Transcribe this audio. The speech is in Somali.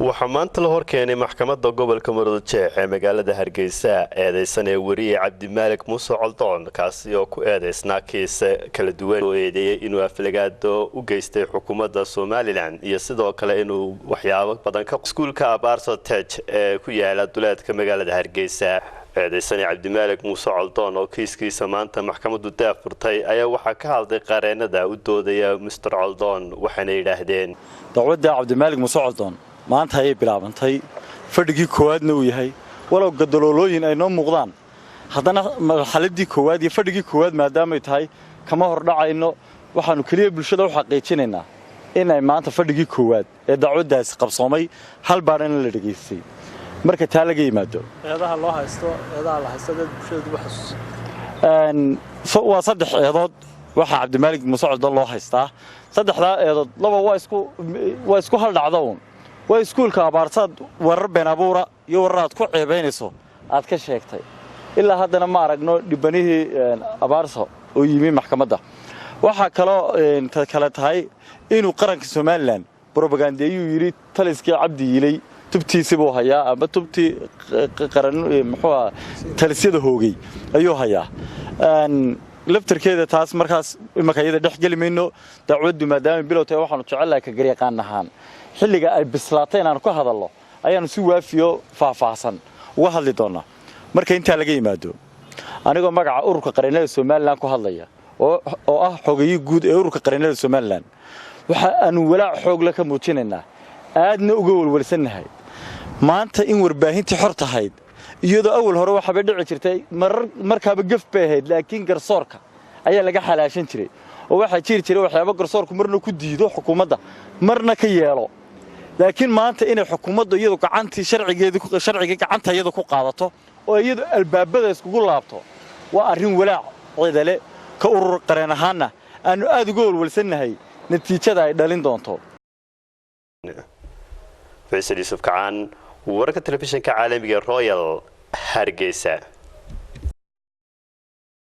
waxaa maanta la horkeenay maxkamadda gobolka Murujeex ee magaalada Hargeysa eedeysanay wariye Cabdimaalik Muuse Coldoon kaasi oo ku eedeysnaa kiis kala duwan oo eedeeyay inuu aflagaado u geystay xukuumadda Somaliland iyo sidoo kale inuu waxyaabo badan ka iskuulka Abaarso Tej ee ku yaala duleedka magaalada Hargeysa eedeysanay Cabdimaalik Muuse Coldoon oo kiiskiisa maanta maxkamaddu daafurtay ayaa waxa ka hadlay qareenada u doodaya Mr. Coldoon waxaana yiraahdeen dawladda Cabdimaalik Muuse Coldoon maanta ay bilaabantay fadhigii koowaadna uu yahay walow gadaloolooyin ay noo muuqdaan haddana marxaladii koowaad iyo fadhigii koowaad maadaama ay tahay kama hor dhacayno waxaanu kaliya bulshada u xaqiijinaynaa in ay maanta fadhigii koowaad ee dacwadaas qabsoomay hal baaran la dhageystay marka taa laga yimaado eedaha loo haysto eedaha la haysto bulshada dib u xasuus waa saddex eedood waxa Cabdimaalik Muuse Coldoon loo haystaa saddexda eedood laba waa isku hal dhacdo waa iskuulka Abaarsaad warar been abuura iyo warar ku ceebeynayso aad ka sheegtay ilaa haddana ma aragno dhibanihii Abaarso oo yimi maxkamadda waxa kale tahay inuu qaranka Somaliland propagandeeyo yiri taliskii Cabdi Yilay tubtiisi buu hayaa ama tubti qaran muxuu talisyada hoogay ayuu hayaa laftarkeeda taas markaas imakayada dhaxgelimayno dacwadu maadaama bilowtay waxaanu jecelahay ka garyaqaan ahaan xilliga ay bislaateen aan ku hadalno ayaanu si waafiyo faahfaahsan uga hadli doonaa marka inta laga yimaado anigoo magaca ururka qaranada Somaliland ku hadlaya oo ah xogeeyay guud ee ururka qaranada Somaliland waxa aanu walaac xoog la ka muujinaynaa aadna uga walwalsanahay maanta in warbaahintii xor tahayd iyadoo awal hore waxa bay dhici jirtay markaaba gaf bay ahayd laakiin garsoorka ayaa laga xalaashan jiray oo waxa jiray waxyaabo garsoorku marna ku diido xukuumadda marna ka yeelo laakiin maanta inay xukuumaddu iyadu gacantii sharciga gacanta iyadu ku qaadato oo iyadu albaabada iskugu laabto waa arrin walaac cidale ka urur qareen ahaana aanu aad uga walwalsanahay natiijada ay dhalin doonto Faisal Yusuf Kacaan wararka telefishinka caalamiga Royal Hargeysa.